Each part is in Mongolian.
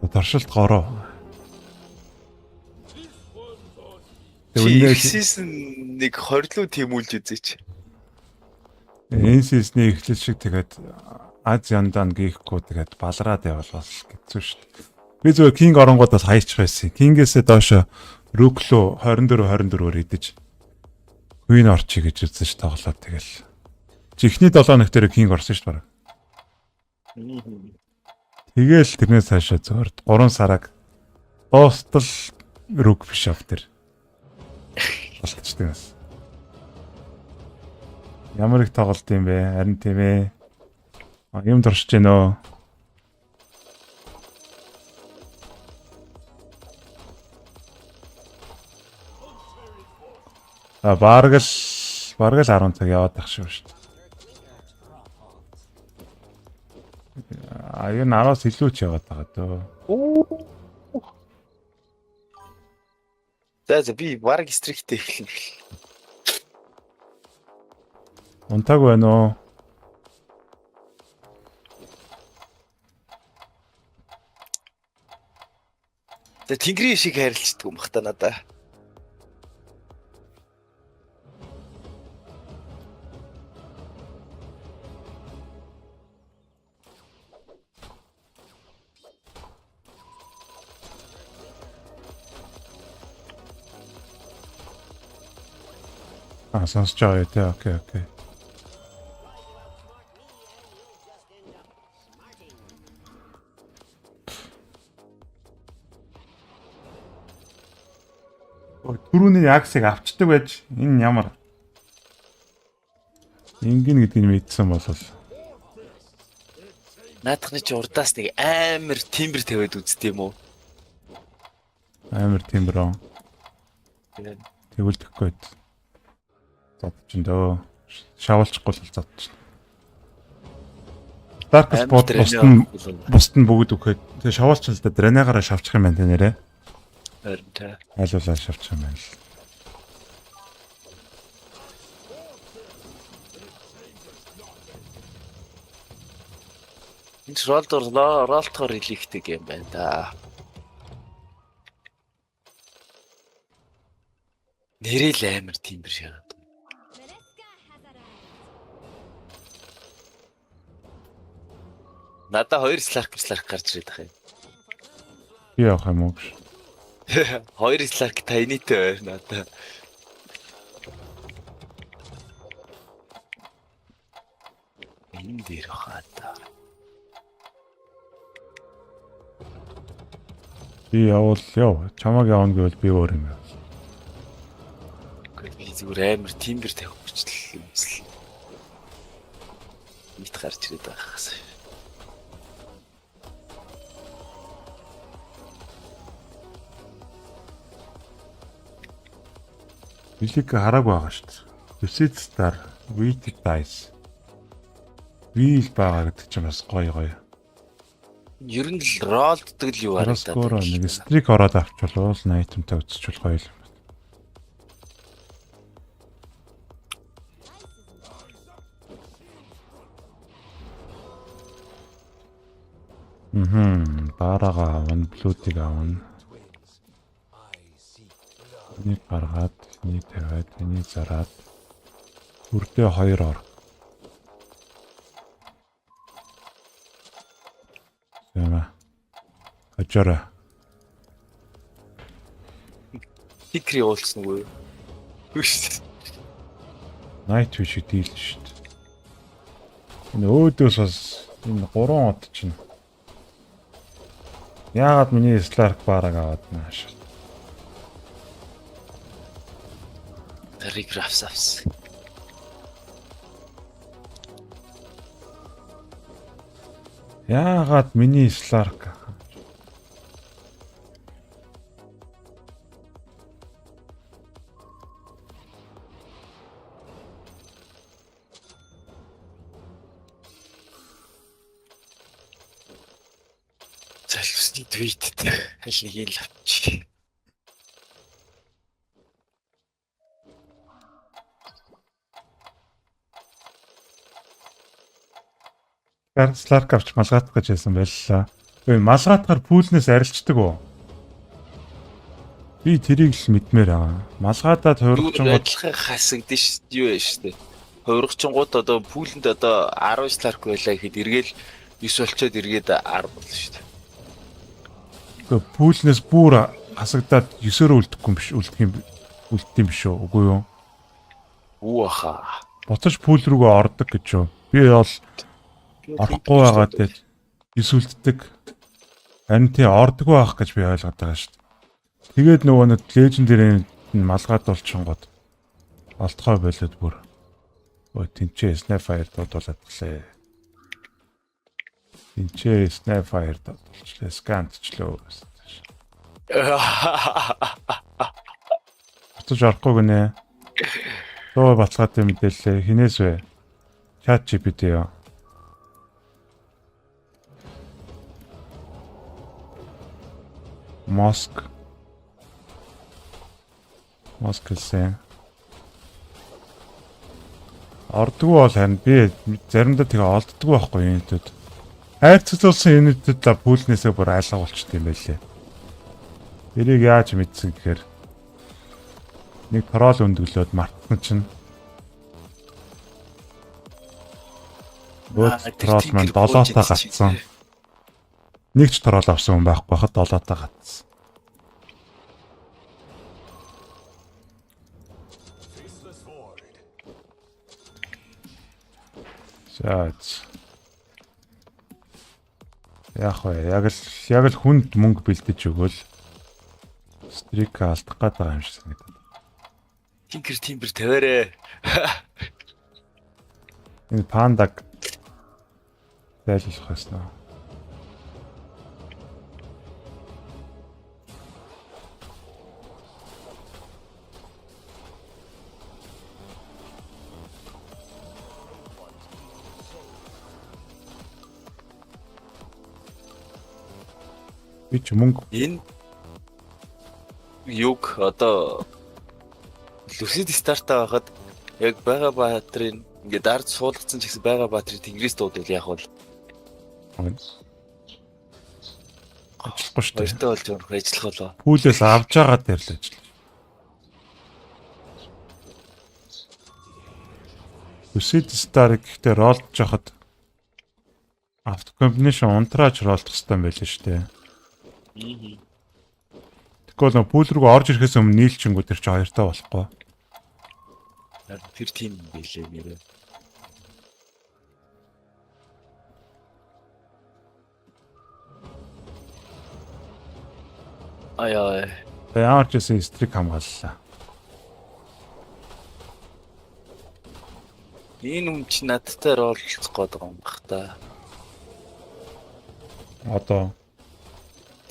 Торшилт гороо. Season нэг 20 луу тэмүүлж үзээч. Энэ сизний эхлэл шиг тэгээд Аз яндан гихгүй тэгээд балраад явал бас хэцүү шүү дээ. Би зүгээр King оронгуудаас хаячих байсан. King-ээсээ доошо Rook-лөө 24-24-өөр идэж Queen орчих гэж үзсэн ш тоглоод тэгэл. Чихний 7 хоног дээр King орсон ш бараг. Тэгэл тэрнээс цаашаа зөөр 3 сараг дуустал Rook Bishop дээр болчихсон юм. Ямар их тоглолт юм бэ? Харин тийм ээ. Юм дуршиж гэнэ өө. Бараг л 10 цаг яваад тах шүү дээ. Ер нь 10-аас илүү ч яваад байгаа дөө. За би бараг стриктэй эхэлнэ. Унтаг байна уу? За тэнгэрийн шиг харилцдаг юм бах та надаа. Сонсож байгаа тий. Окей. Түрүүний Аксыг авчдаг байж энэ ямар ингэн гэдгийг мэдсэн болол. Наадахны чи урдаас нэг амар тимбэр тавиад үзтiim үү? Амар тимброн. Тэгвэл тэхгүй. Зодчин дөө. Шавуулчихгүй л зодчин. Dark Spot бусд нь бүгд өгөхөд тэгээ шавуулч л да дренагаараа шавчих юм байна тэ нэрэ. Харин та. Айлуулаа шавчих юм байна л. Энэ ролтоор илийхдэг юм байна да. Нэрэл амар тимбэр шагаад. Надаа 2 сларк гарч ирээд байгаа юм. Би явах юм уу? 2 сларк тайнитэй байна надаа. Энэ дээр хаатай. Би явал яв. Чамаг явна гэвэл би өөр юм яа. Би зүгээр амар тимбэр тавих хүчтэй юм эсвэл. Нийт гарч ирээд байгаа хас. Билик хараагүй байгаа шүү дээ. Lucid Star, Wheated Dice. Wheel байгаа гэдэг чинь бас гоё. Ер нь л ролддаг л юу харагдаад байна. Нэг стрик ороод авчвал айтемтай үзчихвэл гоё юм. Барага авна, блүүдийг авна. Энийг гаргаад, энийг тавиад, энийг зараад үрдээ 2 ор. Яна. Ажара. Хикри уулсан уу? Хүш. Night Wish дийлж шít. Энэ өөдөөс бас энэ 3 од чинь. Яагаад миний Slark бараг аваад нааш. Реграфс авс. Яагаад миний Slark? Залхусны твиттэй аль нэг л авчих. Slark авч малгаах гэж байсан байлаа. Өө малгаатахаар пүүлнээс арилждаг уу? Би тэрийг л мэдмээр байгаа. Малгаадаад хувирчингууд адилхан хасагдсан шүү юу вэ шүү дээ. Хувиргчингууд одоо пүүлэнд одоо 10 сларк байлаа гэхэд эргээл 9 болчоод эргээд 10 болно шүү дээ. пүүлнээс бүр хасагдаад 9-өөр үлдэх юм биш үү? Үгүй юу? Үу аха. Буцаж пүүл рүүгээ ордог гэж юу? Би бол орохгүй байгаа дээр 9 үлддэг. Харин тий ордоггүй байх гэж би ойлгоод байгаа шүү дээ. Тэгээд нөгөө нэг лежендэрийн малгайд болчихгод олдохой болоод бүр өө тэнцээ снайфайр дуудуулаад гэлээ. Тэнцээ снайфайр дуудуулчлаа, скантчлөө. Буцаж орохгүй гинэ. Тоо бацгаатай мэдээлээ хинээс вэ? Чат GPT яа. Моск гэсэн. Ордгоо бол харин би заримдаа тэгээ олддгоо байхгүй юунитүүд. Хайрцагцуулсан юунитүүд л пүүлнээсээ бүр айлга болчт юм байлээ. Тэрийг яаж мэдсэн гэхээр нэг трол өндгөлөөд мартсан чинь бот трол маань 7-таа гатсан. Нэг ч трол авсан хүн байхгүй хахад 7-таа гатсан. Заац. Яг л хүнд мөнгө бэлдэж өгөөл стрик алдах гэдэг юм шиг санагдав. Тимбэр тавиарэ. Энэ пандаг зайлуулах хэснэ. Би ч мөнгө Энэ юг одоо Lucid стартаа байхад яг бага баатрын ингээд ард суулгацсан ч гэсэн бага баатрын тэнгэрээс дуудвал яг бол ажиллахгүй шүү дээ. өөртөө болж өөрөөр ажиллах болоо. Пүүлээс авж байгаа дээр л ажиллаж. Lucid Star гэхдээ ролж жахад авто комбинашн унтрааж ролдох хэрэгтэй юм байл шүү дээ. Тэгвэл нөө пүүл рүү орж ирэхээс өмнө нийлчингүүд төр чи хоёртаа болохгүй. Тэр тийм байлээ нэрээ. Ай. Ямар ч гэсэн стрик хамгааллаа. Энэ юм чи надтай ролцох гээд байгаа юм бах та. Одоо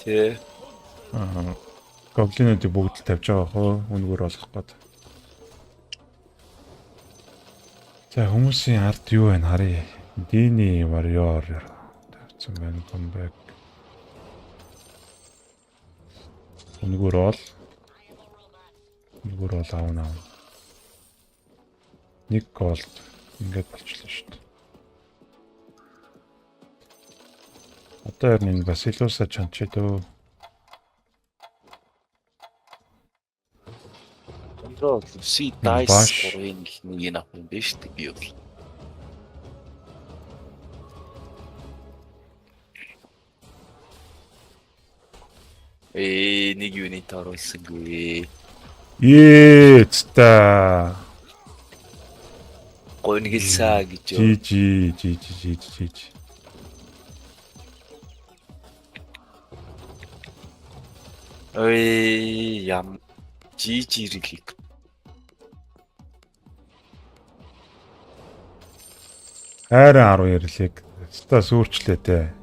Тэ. гоблинуудыг бүгд л тавьж байгаа хөө үнгээр болох гээд. За хүмүүсийн ард юу вэ харъя. Дини warrior тавьсан байна comeback. Үнгээр бол аавна. Нэг голд ингээд болчихлоо шүү дээ. Одоо энэ Василиуса чанчидөө Контрол си дайс гурвын нэг авах юм биш үү би бол. Нэг юунит оруулсангүй. Та Гойн гэлсаа гэж. жи. Ой ям жижирэг. хайран 10 ярилыг ста сүрчлээ те.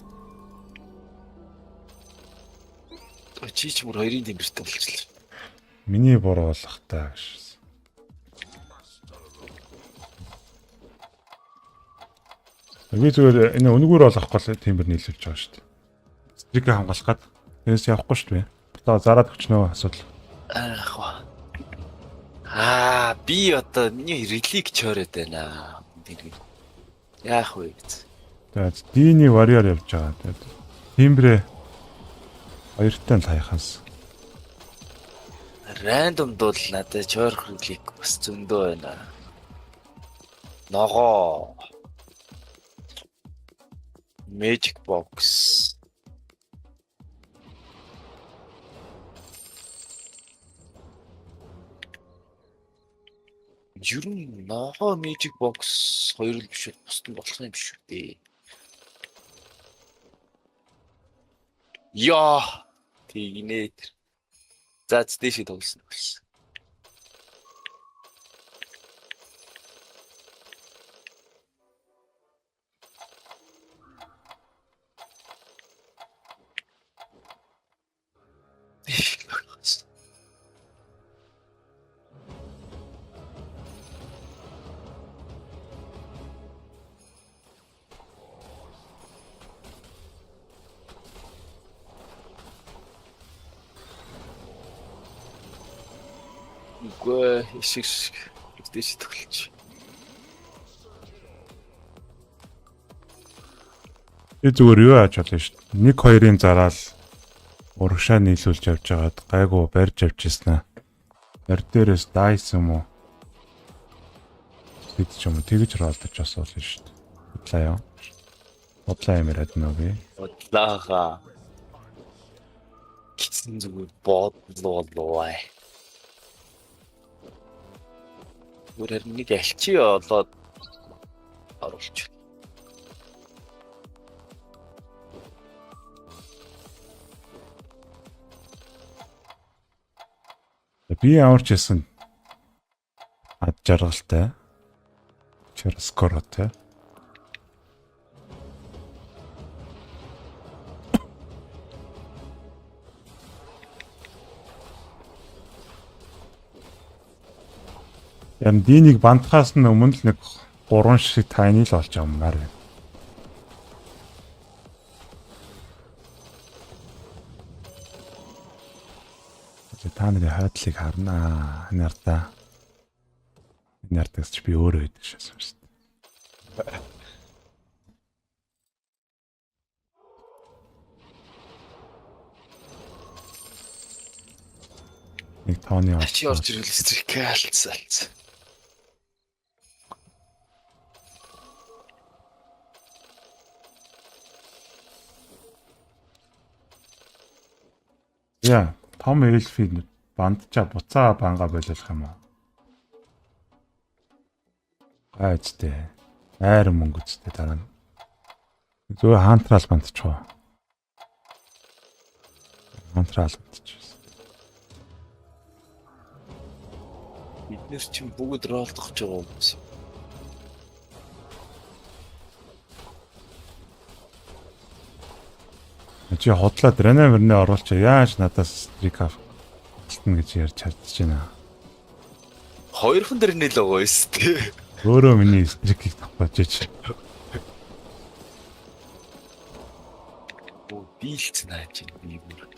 Чич мөр хоёрын дэмжтэй болчихлоо. Миний буруу болох таа гэж. Би зүгээр энэ үнгээр олохгүй л тиймэр нийлүүлж байгаа шүү дээ. Стрик хамгаалах гээд тэрээс явахгүй шүү дээ. Одоо зараад өчнөө асуудал. Би одоо миний релик чороод байна. Яах вэ гэж. Тэгээд Дини warrior явж байгаа. Тэгээд Тимбрэ хоёртой л хайхаас. Рандом дул надад чойрох клик бас зөндөө байна. Ногоо. Magic box. Жирэн ногоо Magic box хоёр л биш бусд нь болох юм биш үү дээ. Яа. Тэгнэ. За дэши тоглосон болсон. Үгүй ишиг дэши тоглож. Би зүгээр юу яаж болно шүү дээ. 1-2-ын зараал урагшаа нийлүүлж явж байгаад гайгүй барьж явчихсан аа. Барь дээрээс дайс юм уу? Тэд ч юм уу тэгж ролдож бас болно шүү дээ. Бодлаа яа. Бодлаа юм яриад нөө би. Бодлаага. Китсэн зүгээр бодлоо. Бүрээр нэг альчи олоод оруулчих. Би ямарч ясан ад жаргалтай. Чарскоротой. Ян динийг бантахаас нь өмнө л нэг 3 шиг тайны л болж байгаа юм байна. Та нарын хайдлыг харнаа. Энэ артаас ч би өөрөө байдаг шээсэн шүү дээ. Нэг тооны Ачи орж ирэл стрик алцсан. Яа, том эльфийн бандчаа буцаа банга болчих юм уу? Айцтэй. Айр мөнгөцтэй дараа нь. Зүгээр хантрал бандчихоо. Хантрал бандчихсан. Бид нэр чинь бүгд ролдох гэж байгаа юм шиг. Чи хотлоод Рена мөрнөө оруулч яаж надаас стрик авталтна гэж ярьж чадчих байна. Хоёр хүн дээр нэлээ гоёс тий. Өөрөө миний стрикийг тавьж ич. Оо дийлцэн хааж би бүр.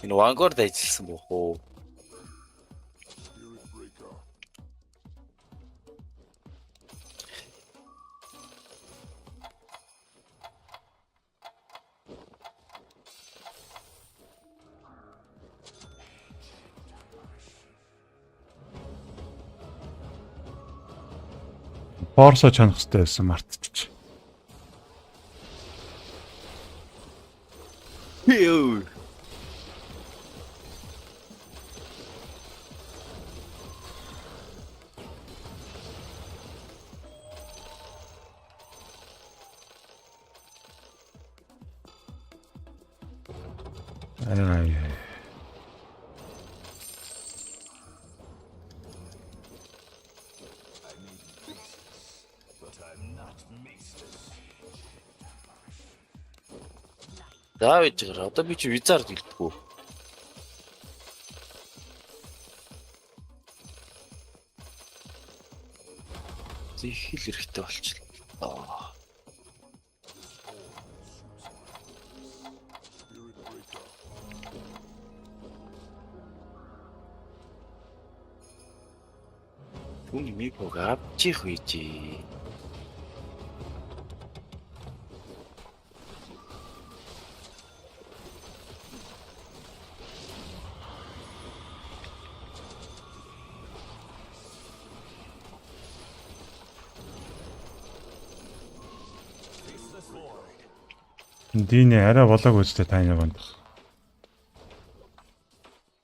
Энэ Vanguard ажилласан бох уу? Форсо чанах хэрэгтэй байсан мартчих. Йоо. Ай. За байж байгаа. Одоо би чи визард гэлтгүү. их л эрэхтэй болчихлоо. Түүний мипог авчих үйжээ. Дийний арай болоог үзтээ таны гонд.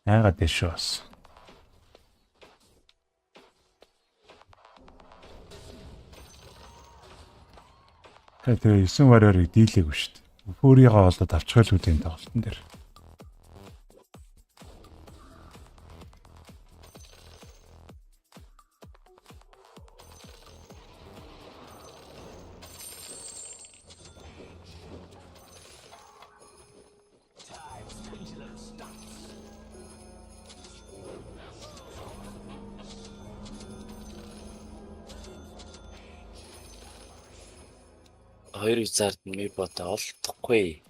Яагаад дэшөө бас. Тэгээ 9 вариорыг дийлээгүй шүү дээ. Өөрийгөө олоод авчихвал үдийн тоглолтын дээр. Хоёр визард нь мипотоо олдохгүй.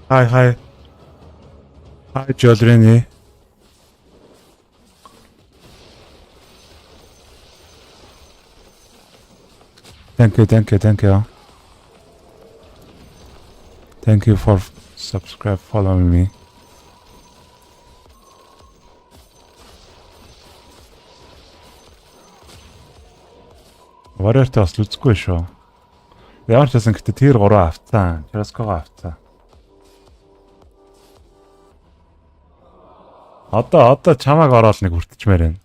Hi. Hi, Jodreni. Thank you. Thank you for following me. Вариарт бас үзэхгүй шүү. Ямар ч байсан гэхдээ тэр 3 авцсан. Чараского авцсан. Одоо чамааг ороод нэг хүртчмээр байна.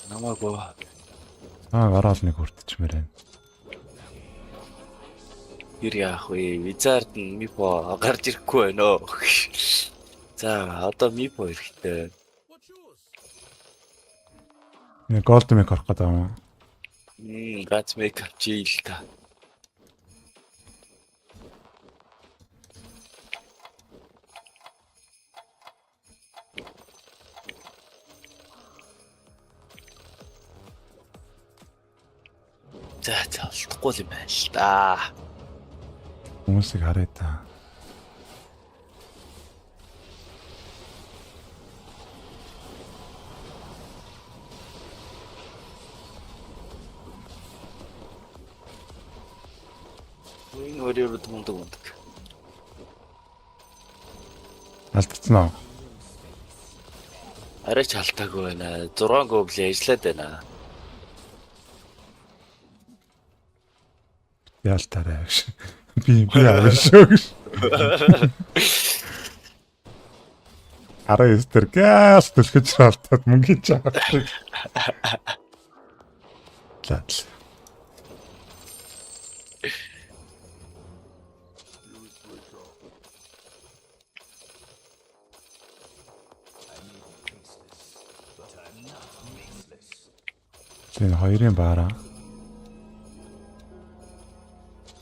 Намаагүй. Чамааг ороод нэг хүртчмээр байна. Гэр яах вэ? Визард нь мипо гарч ирэхгүй байна. За, одоо мипо ирэхтэй. Нэг голд мек орох гэдэг юм. Гац мейкап чийл та. За, алдахгүй юм байна л да. Хүмүүсийг харъя та. Энэ өөрөөр мундаг. Алдчихсан уу? Арай ч алдаагүй байна. 6 гоблин ажиллаад байна. Яалтаарай гэж. Би авшаа гэж. Арай өстөр газ төлөж шаалтаад мөнгө чаадаг. Лал. Энэ хоёрын баараа.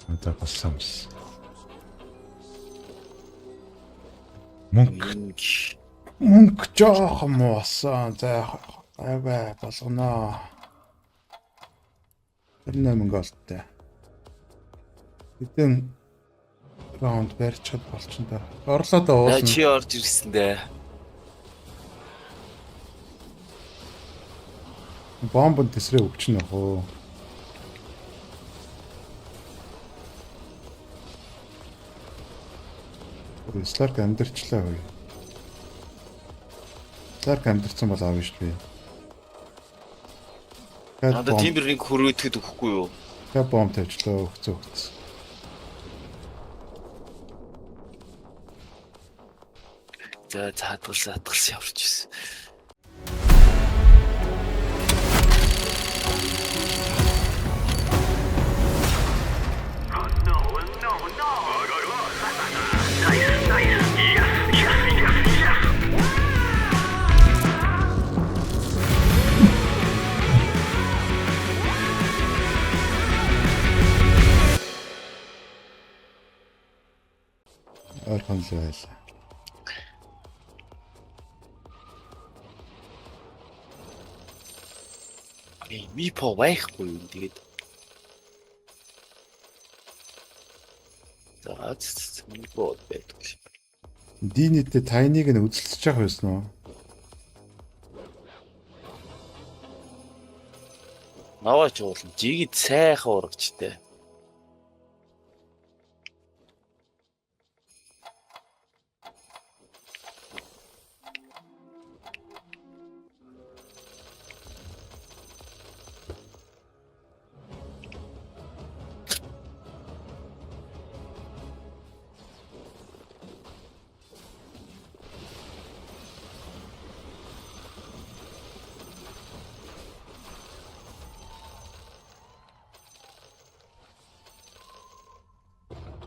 Одоо бассамс. Мөнгө жоохон муусан. За аваа болгоно. Тэрнээ мөнгө олдтой. Хэдэн раунд барьчихад болчихно да. Орлоодоо уусна. Чи орж ирсэн дээ. Бомбон тэсрээ өгчнө хөө. Сларк амьдэрчлээ хөөе. Сларк амьдэрсэн бол аав шүү дээ. Надад тиймэрийн хөрөөдөд өгөхгүй юу? Тэ бомб тавьчлаа өгцөө. За заадгалсан явж ирсэн. Ойрхон л байлаа. Мипо байхгүй юм тэгээд. За мипо байдаг. Динэтэй тайныг нь үзэлцэж явах байсан уу? Наваач уулын жигэд сайхан урагчтай.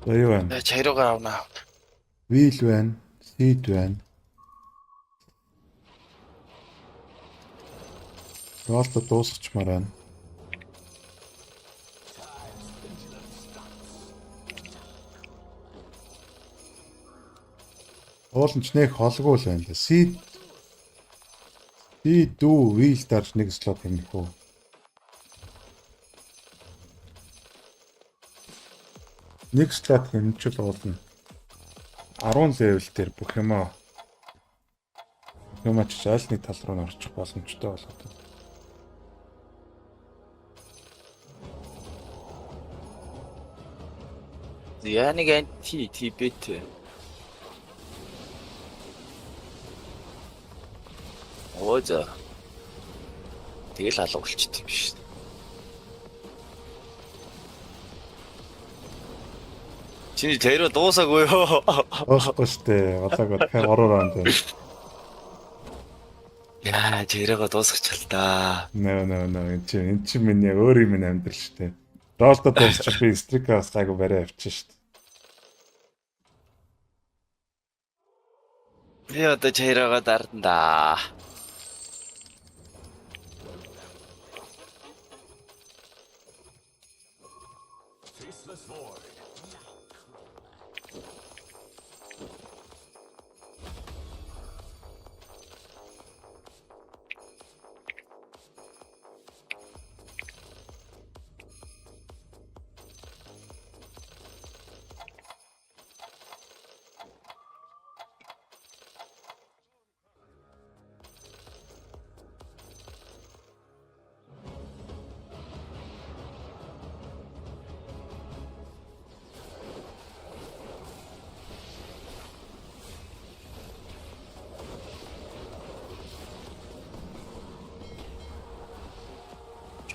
За юу байна? Чайруугаар авнаа. Вил байна. Сид байна. Ролто дуусгачмаар байна. Ууланч нэг холгүй л байна л. Сид дүү вил дарж нэг слот хэмнэх үү. Нэг слот хэмжил уулна. 10 левел дээр бүх юмаа ч аль нэг тал руу орчих боломжтой болоод байна. Яниг анти тибет. Оза. Тэгэл алга болчихсон юм шүү дээ. Чиний тэрөө дуусаагүй юу? Дуусахгүй штэ. Одоогоо дахиад ороор анд байна. Яа, тэрөө дуусгач л да. Нөө. Энд чи миний яг өөр юм амьдрал штэ. Ролто дуусчих би стрикаас гайгүй барай авчих штэ. Би одоо тэрөө дардана.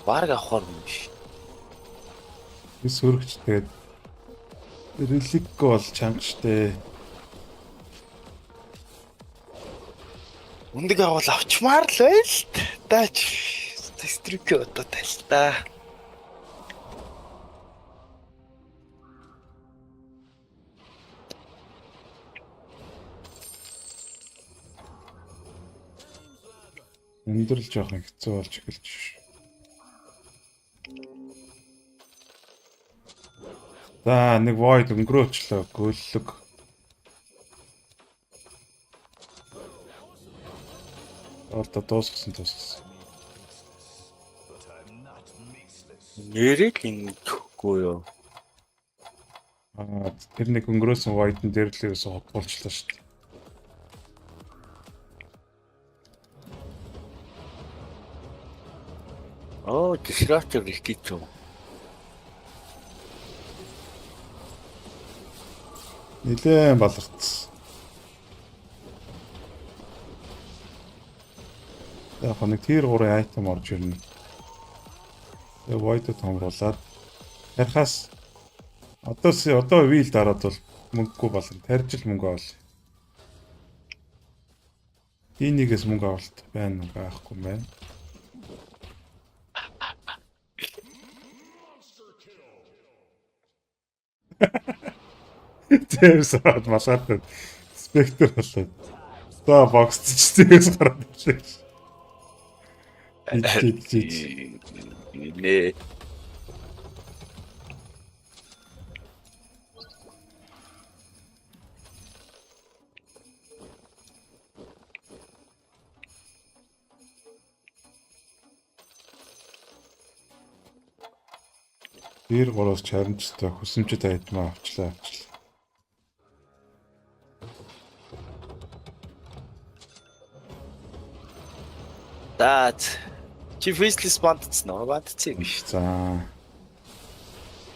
Бараг авахар юм биш. Би сөрөгч тэгээд релик бол чанга штэ. Үндэг авал авчмаар л байл. Даач стрик одоо тайлта. Өндөрлж явах нь хэцүү болж эхэлж ш. За нэг void өнгөрөөчлөө гөллөг. Орто дуусгасан. Нэрийг ингэхгүй юу? Тэр нэг өнгөрөөсөн void-ын дээр л ерөөсө хотболчлоо шүү дээ. Оо, disruptor хийчихв. Нилээн баларцсан. Яг нэг тэр 3 айтем орж ирнэ. Тэгээ void-д томруулаад тархаас одоо вил дараад бол мөнгөгүй болно. Тарьж л мөнгө авал. Энийгээс мөнгө авалт байна уу байхгүй юм байна. Тэрсаад масаад спектр болоод. За боксч тийгээс гараад ирлээ. Нэ. Дэр 3-аас чарамжтай хүсэмжит айтмаа авчлаа. Даад. Чи фейслес бандцсан уу? Бандцсан юм шүү. За.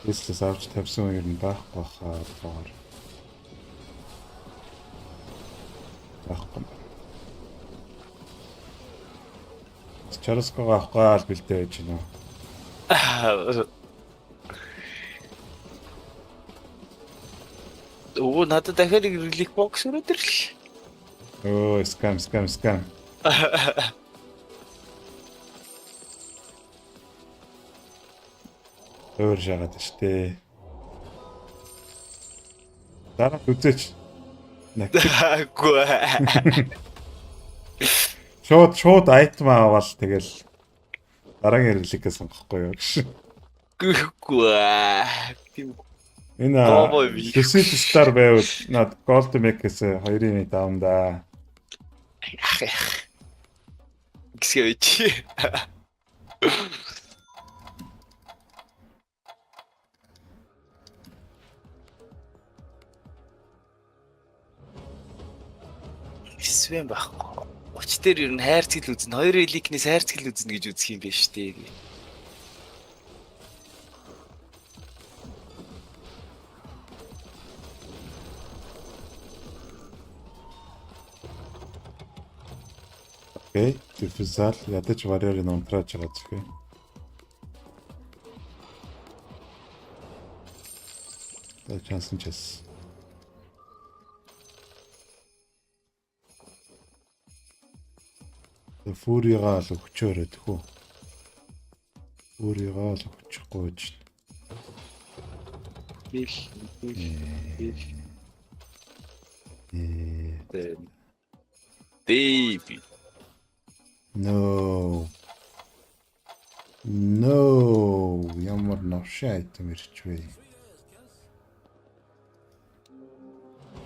Эслэс авч тавьсан юм байхгүй хаа боор. Байхгүй. Чараскага авахгүй л бэлдээ байж гинэ. Оо надад дахиад нэг релик бокс өрөөд ирлээ. Оо, скам. Өөр шагаад штэ. Дараа үзээч. Аагүй. Шууд айтм аваад тэгэл дараагийн реликээ сонгохгүй юу гэж. Гүхгүй. Тийм. Энэ Lucid Star байвал над Gold Make-с 2-ын давнда. Гисгэвч. Эсвэл байхгүй. Оч дээр ер нь хайрцаг л үзнэ. Хоёр эликнээс хайрцаг л үзнэ гэж үзэх юм байна шүү дээ. Окей, диффузал ядаж варьерыг унтрааж байгаа зүгэй. Та чансан час. Фуригаа л өгчөөрэй тэхүү. Фуригаа л өгчихгүй ч. Baby. No, ямар новшаа айтам ирчвэ.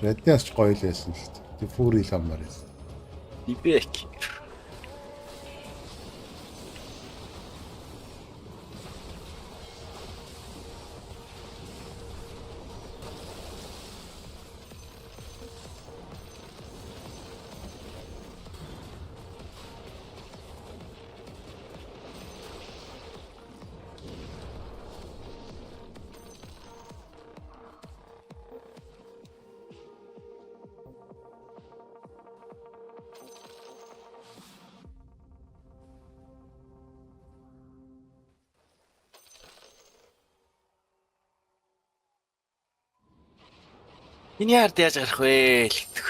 Реднаас ч гоё л байсан л дээ. Фури л амар байсан. Ибек. Энэ яард яаж гарах вэ л гэдэг.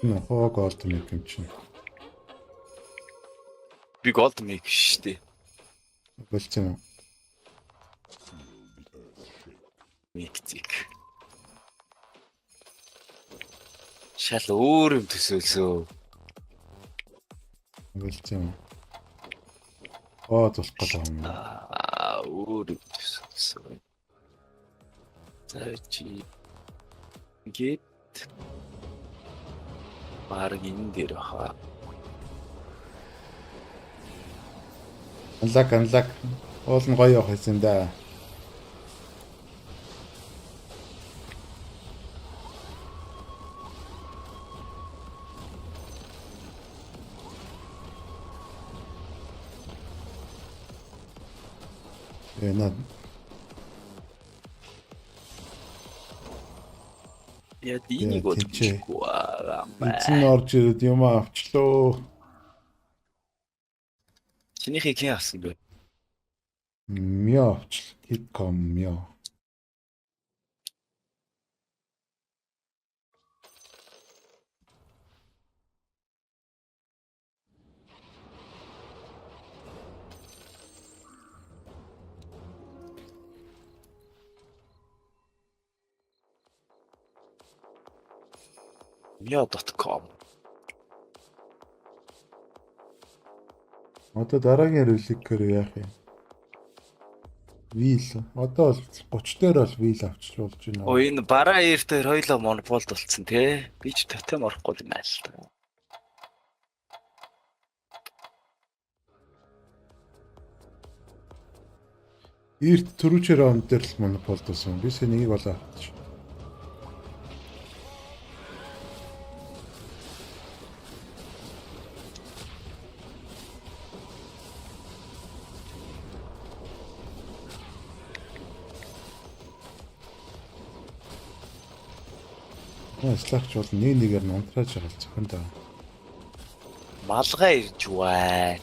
Нохоо Gold Make юм чинь. Би голд мейк шүү дээ. Болцсон. Микцик. Шал өөр юм төсөөлсөө. Болцсон. Тулах гэдэг юм. Өөр юм төсөөлсөө. За чи гит баг энэ дээр хаа. Анлак. Уул нь гоё явах юм да. Над Я динийг бодчихгүй аа. эцэн орж ирээд юм авчлоо. Чинийхийг хэн авсан бэ? Мё авчл. Хитком мё. Mio.com. Одоо дараагийн реликээр яах юм? Вил. Одоо бол 30 дээр бол вил авчруулж байна. Оо энэ бараа эр дээр хоёлоо монополд болцсон тий. Би ч тотем орохгүй юм аа л та. Эрт төрүүчээр он дээр л монополдсон. Би сэнийг болоо. Слахч бол нэг нэгээр нь унтрааж байгаа зөвхөн даа. Малгай ирж байна.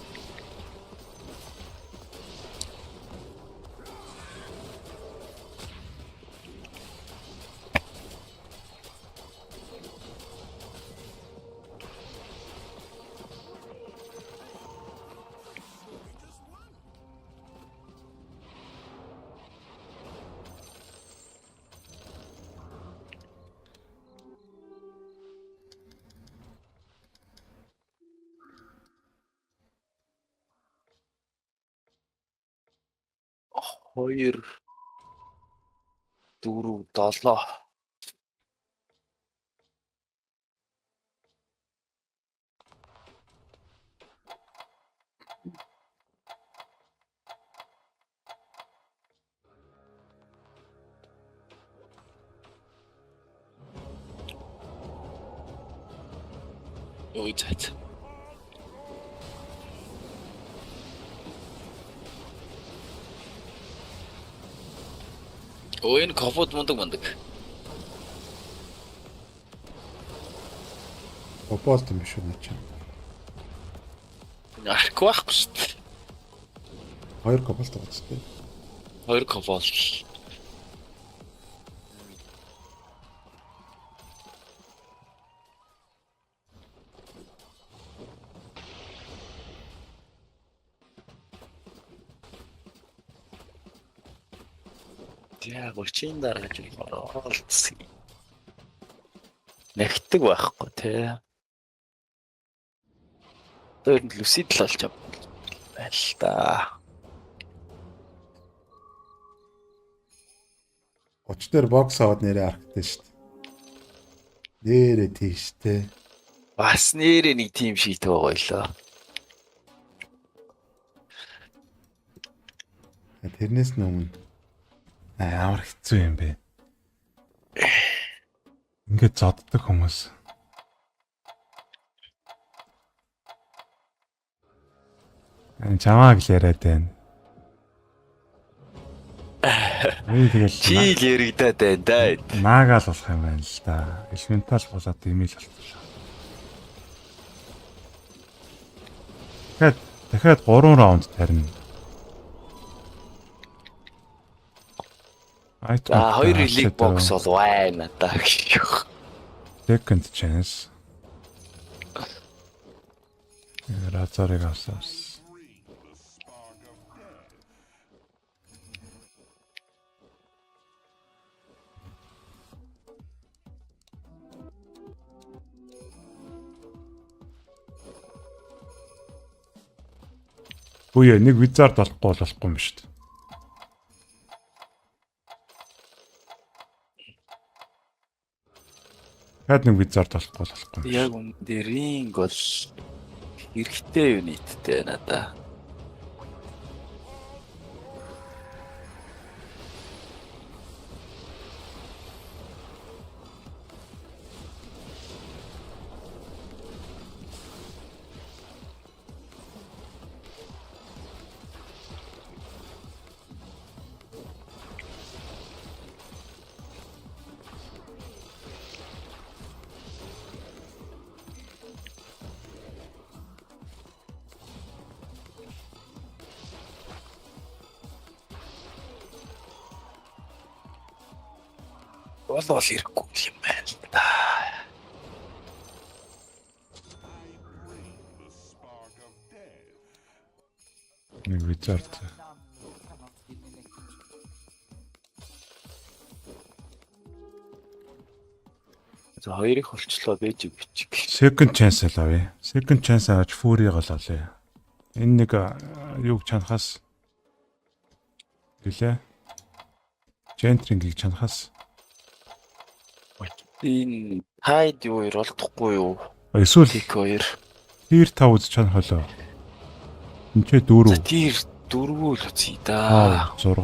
Хоёр, дөрөв, долоо. Ой цац. Ой энэ кофод мундаг. Ополт юм биш үү чи. Арк байхгүй шүү дээ. Хоёр кополт байгаа ч тийм. Хоёр кофол. Яг өчийн дараач оролцсон. Нэгтэг байхгүй те. Тэр Люсид л олж байна л да. Оч дээр бокс аваад нэрээ архтай шүү дээ. Нэрээ тийштэй. Бас нэрээ нэг тим шийт байгаа байлаа. Тэрнээс өмнө амар хэцүү юм бэ. Ингээд зоддог хүмүүс. Чамааг л яриад байна. Тэгэл Чи л яригадаад байна да. наагаал болох юм байна л да. Элементал болоод имэйл болчихлоо. Дахиад 3 раунд тарина. Хоёр религ бокс бол байна да гэх. Second chance. Разорыг авсан. Үгүй нэг визард болохгүй юм шүү дээ. Хэд нэг визард болохгүй. Яг дэринг бол хэрэгтэй юниттэй надаа. Болол ирэхгүй юм байна л да. Нэг визард. За хоёрыг холчлоо бэж бичих. Second chance л авъя. Second chance авч фүрийг олоолаа. Энэ нэг юуг чанахаас гэлээ. Gentrink-ийг чанахаас Энэ хайд юу хоёр олдохгүй юу? эсвэл Тик хоёр. Tier 5 үз чанах болоо. Энд ч 4. Тир дөрвөө л үзье да. 6.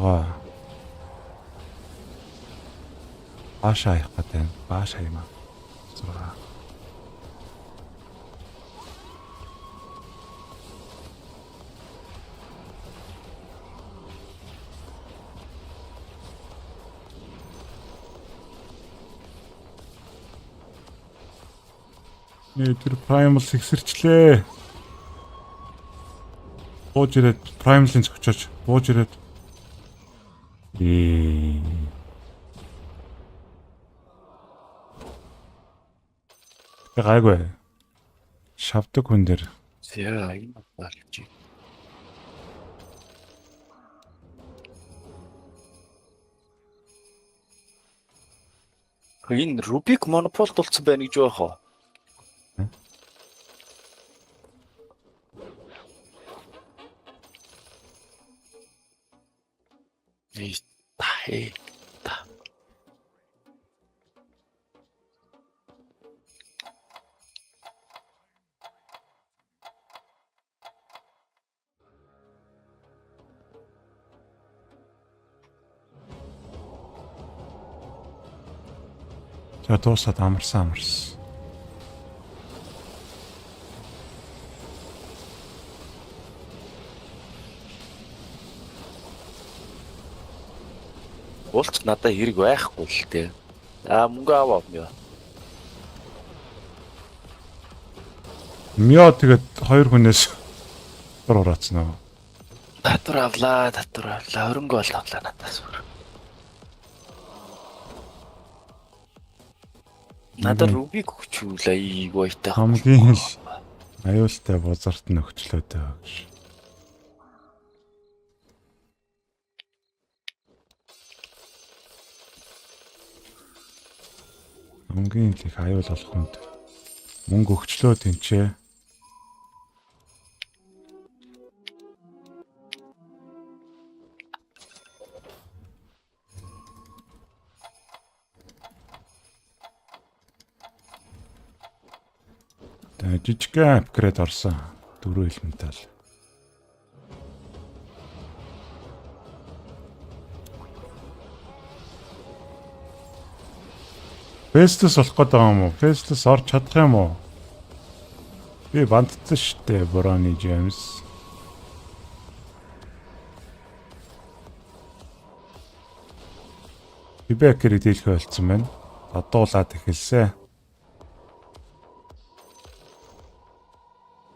Баашаа явах гэдэг. Баашаа юм аа. 6. Тэр Primal сэгсэрчлээ. Бууж ирээд Primal-ын зөвчөөж бууж ирээд. Гайгүй. Шавдаг хүн дээр. Яа, энэ болж. Энэ Rubik Monopoly тулцсан байна гэж байх уу? Эй, та. За дуусаад амарсан. Уулч надад хэрэг байхгүй л дээ. Мөнгө аваа мё. Мё тэгээд 2 хүнээс дураацсан аа. Татвар авлаа. Хөрөнгө бол авлаа надаас. Надад Rubik өгчүүл айгүйтэй. Хамгийн аюултай бузарт нь өгчлөөдөө гэж. Хамгийн их аюул болох хүнд мөнгө өгчлөө тэнчээ. Жижигхэн апгрейд орсон. 4 элементал. Фэстс болох гээд байгаа юм уу? Фэстс орч чадах юм уу? Би бандцсан штэ Брони Джеймс. Бибекер дийлхэ болцсон байна. Одуулаад эхэлсэн.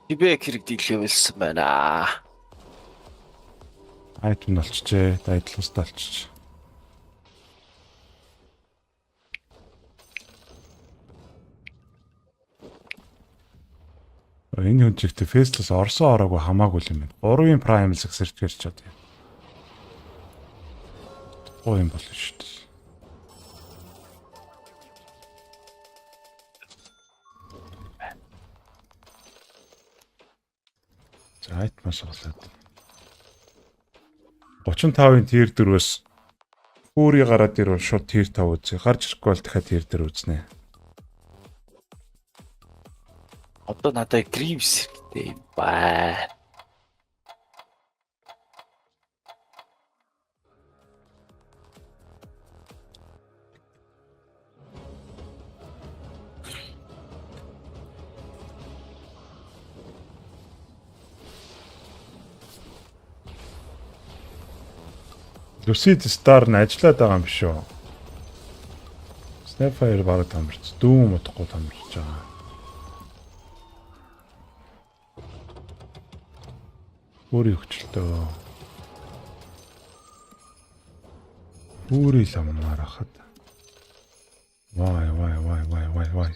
Бибек хэрэг дийлхэ болсон байна. Айтм нь олчжээ. Дайдлуус талчж. Энэ хүн чигт фэстлс орсон ороогүй хамаагүй юм байна. 3-ын Primal сэрч гэрч чад. Оо юм болно шүү дээ. Айтмас болоод 35-ын тир 4-өөс хүүри гараад ирвэл шууд тир 5 үзье. Гарч ирэхгүй бол дахиад тир 4 үзнэ. Одоо надад Greaves хэрэгтэй юм байна. Lucid Star нь ажиллаад байгаа юм биш үү? Snapfire бараг тамирч. Дүүм утахгүй тамирч байгаа. Өөрийн хөвчлөлтөө. Өөрийн ламмаар хахад. Вай.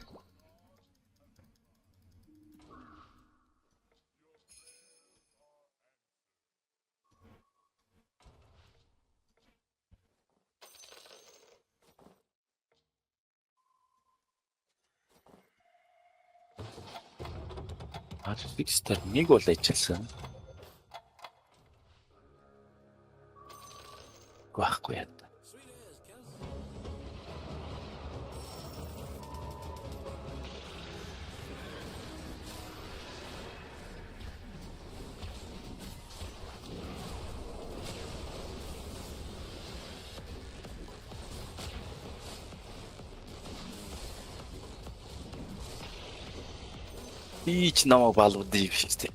Fixter нэг бол ажилласан. Гоохгүй яа. Ийч намайг балуудыг биш тий.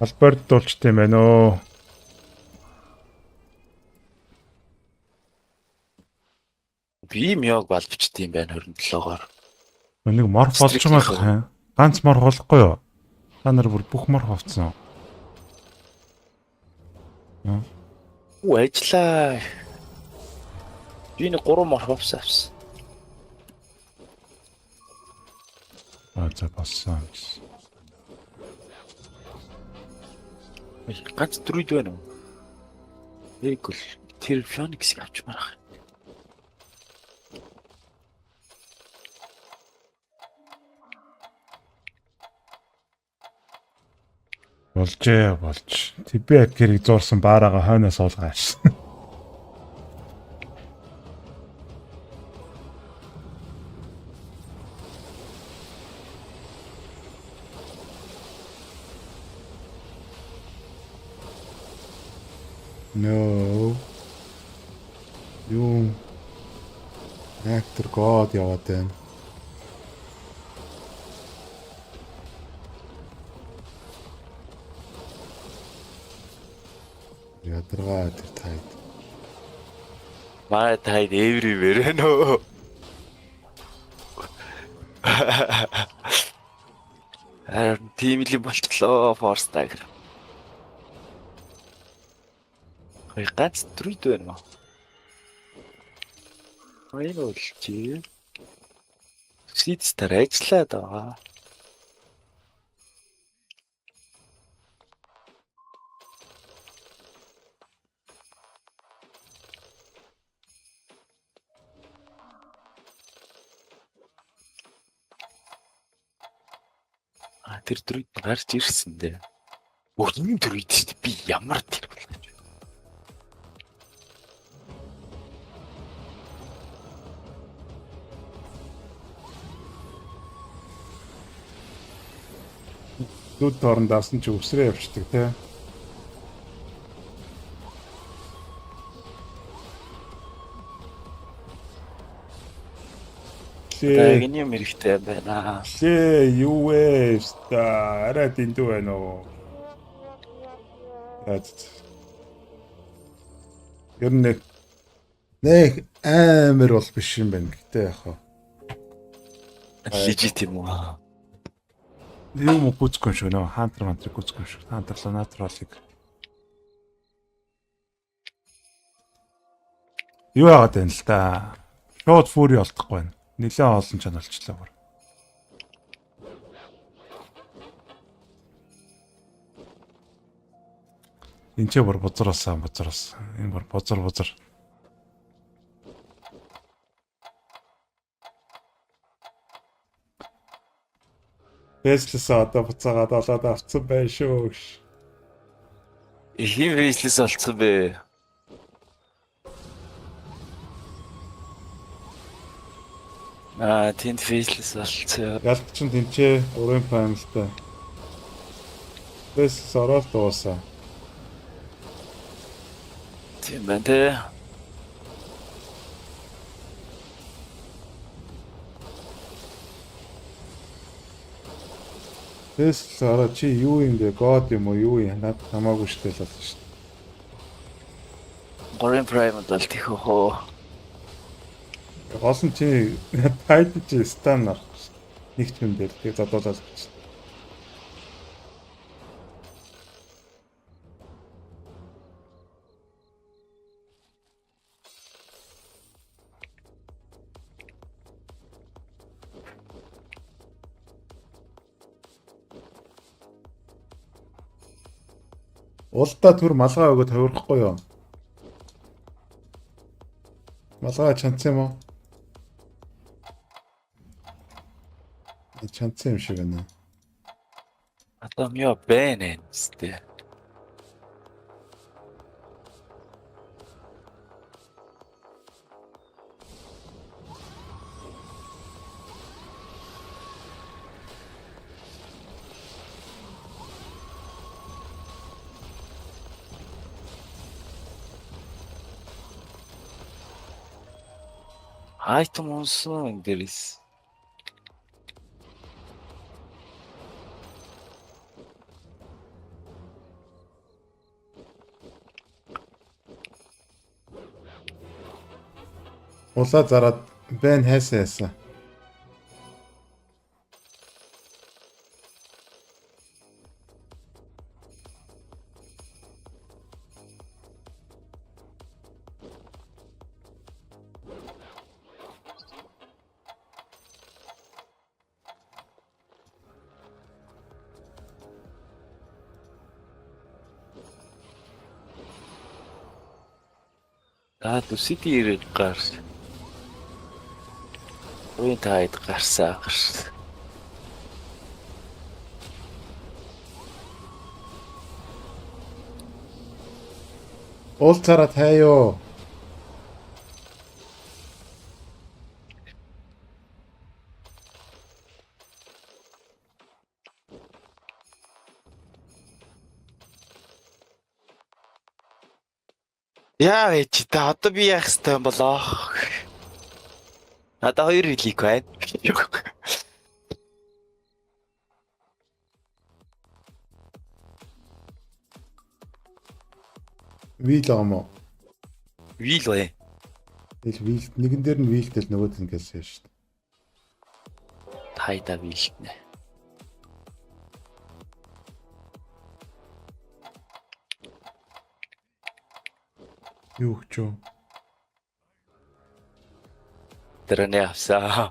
Албард дуулчт юм байна өө. Би мёг балбчт юм байна 27-оор. Нэг морф болж байгаа хаа. Ганц морф болохгүй юу? Та нар бүр бүх морф авцсан. Уу ажиллаа. Би нэг 3 морф авсан. За болсон. Ганц дөрүүд байна уу? Эгэл тэр Phoenix-ийг авчмаар ах. Болж. Тибет гэрийг зуурсан баараагаа хойноос уулгааш. No. Юу actor god яваад байна. Ядаргаа тэр тайд. Маа тайд everywhere нөө. Тимли болтлоо Force Dagger. Ганц дөрүүд байна уу? Хойно үлчээ. Сидстэр ажиллаа даа. Тэр дөрүүд гарч ирсэн дээ. Өөрийн дөрүүд шүү дээ. Би ямар тэр бол гэж. Дүд дорндаас нь ч өвсрээ явчихдаг тий. Тагны юм хэрэгтэй байна. Юу вэ? Арай дэндүү байна уу? Ер нь нэг амар бол биш юм байна гэхдээ яхаа. Legit юм уу? Юм гүцгүй шүү нөө хантер гүцгүй шүү. Хантерлоо натуралыг. Юу яагаад байна л да? Шууд фүри олдохгүй байна. Нилээ олон ч болчихлоо бүр. Энд ч бүр бузраас. Энэ бүр бузар. Бэслэсээ одоо буцаагаад олоод авцсан байх шүү. Ийм вэйслэс олцсон бэ. Тэнд вэйслэс олцсон. Ялт ч тэнцээ урын панелтай. Бэслэс ороод дуусаа. Тийм байна те. Бэслэс ороо чи юу юм бэ? God юм уу? Юу юм? Над хамаагүй штэ л болно штэ. Горын прайм бол тийх хоо. Олон чи тайд чи стан нар. Нэгт юм дээр тэгээ задуулаад гэж. Улдаа түр малгай өгöd хувирахгүй юу? Малгай чанцсан юм уу? Чанцсан юм шиг байна. Атом ёо бэнэ сте. Айтем унсан дээрээс. Улаа зараад байн хайсан. Үсэд ирээд гарс. Уян таад гарсаа гарс. Уул зараад хайё. Яа вэ чи та одоо би яах ёстой юм болоо? Надаа 2 релик байна. Вил омоо. Вил бай. Ил вил нэгэн дээр нь вилтэл нөгөөд нь гэлсэн шүү дээ. Тайда вилнэ. Юу гэж юу? Тэрнээ авсаа.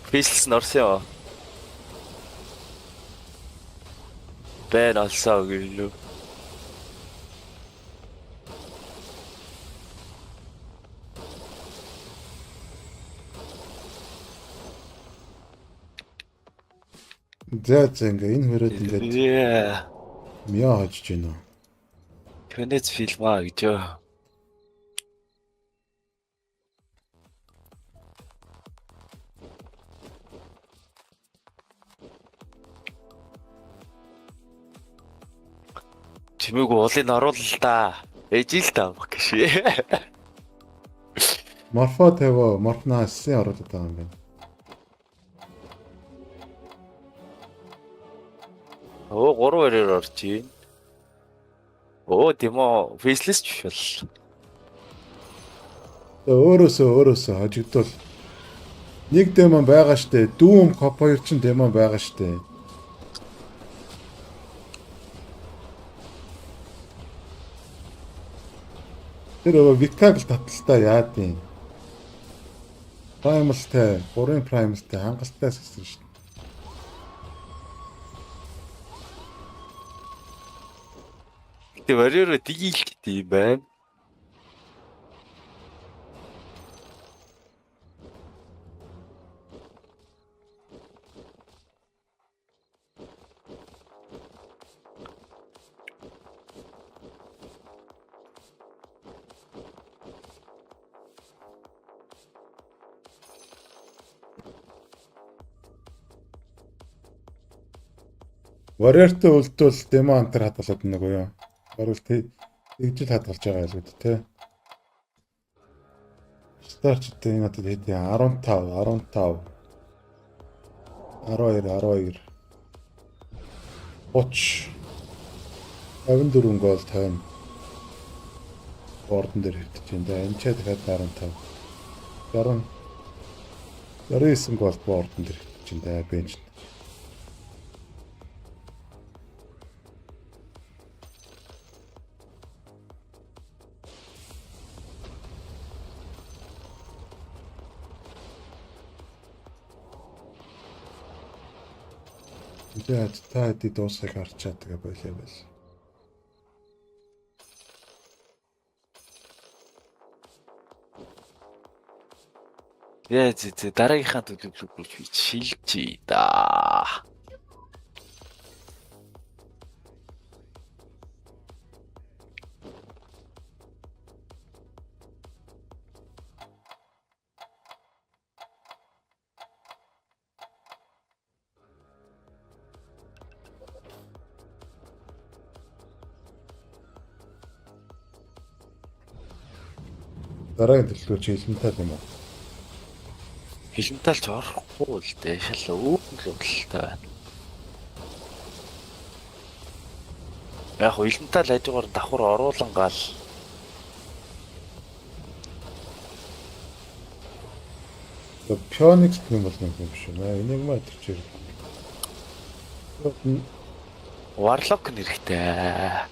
Фишлс норсё. Бэн алсаа гэлөө. За ингээ энэ хөрөөд ингээд Яа. мяа хожиж гинөө. Кэнэц фильма гэж юу? Чимээг уулыг оруулал та. Ээжил та гэж. Морфо тавио, морфнаасын оруулаад байгаа юм байна. Оо 3-2-оор орж ийн. Оо демо фейслес ч бол. Өөрөөсөө хожигдвол нэг демон байгаа штэ. Дүүм коп 2 ч демон байгаа штэ. Тэр викаг л таталтаа яад юм. Primalтай, 3-ын Primalтай хангалттай гэсэн шүү дээ. Тэ warrior дийлт юм байна. Warrior-тэй үлдвэл демо антер хадгалаад нөгөө юу. Баруул тэгжил хадгалж байгаа л үү те. Старчтай энэ надад хэд 15 12 30 54 гол тайм бордон дээр хэвтэж байна. Энэ ч дахиад 15 60 69 гол бордон дээр хэвтэж байна. Бенч. Тэгээд та хэдий дуусахыг харчаад тэгээ болоо байл. Яа зэ дараагийнхаа төлөвлөгөөг шилжиж да. Дараагийн төлөвлөгөө чи Элементаль юм уу? Элементалч орохгүй л дээ. Шал өөг л удалтай байна. Яг хөө Элементаль хажуугаар давхар оруулан гал. Phoenix гэх юм бол нэг юм биш үү? Энийг маа төрчээр. Warlock нэрхтэй.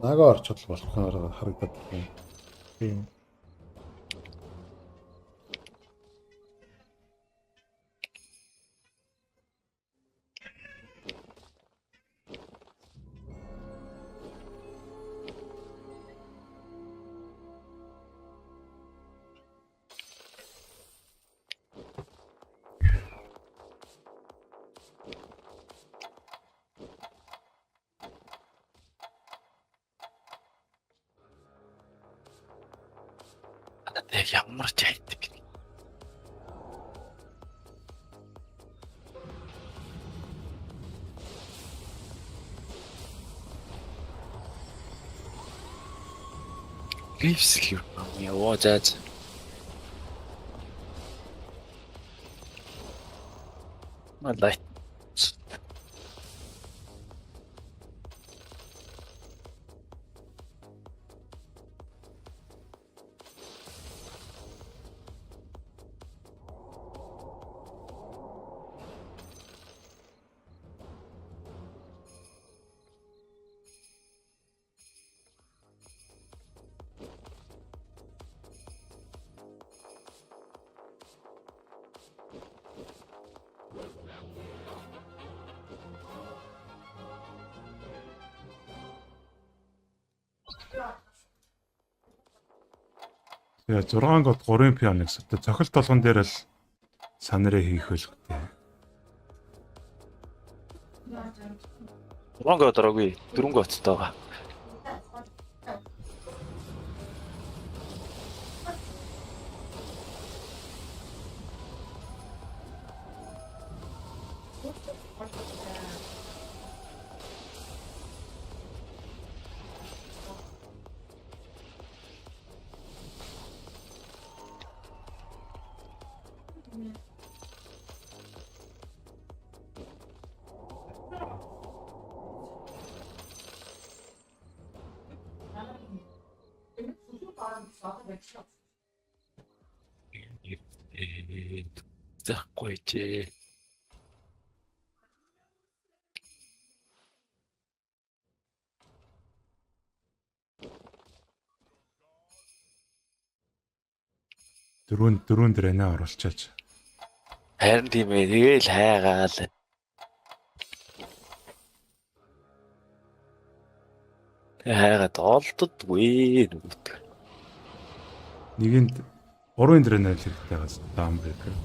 Нагаа орчод болох юм харагдаад байна. Тийм. Тэг ямар ч айтдаг. Ливслив яваа заац. Малай. Тэгээ 6 гот 3 Phoenix. Одоо цохилт толгон дээр л санараа хийх байлгүй. Ронго дөрөгүй 4 гоцтой байгаа. Захгүй чи. Дөрөв дээр нэ оруулчаач. Харин тийм ээ. Тэгээл хайгаал. Хайгаад олддгүй нүгт. Нэгэнд 3 дээр нэ л хэрэгтэй гас даунбрейкер.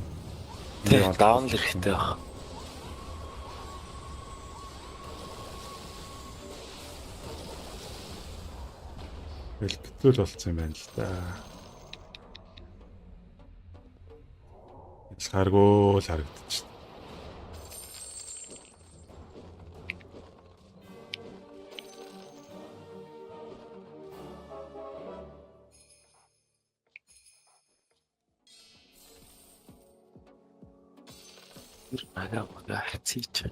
Тэг даун л хэрэгтэй баг. Бэлтгэл болцсон юм байна л да. Харгуул харагдчих. Ага хацич.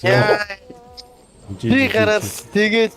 Яа. Би гараас тэгээд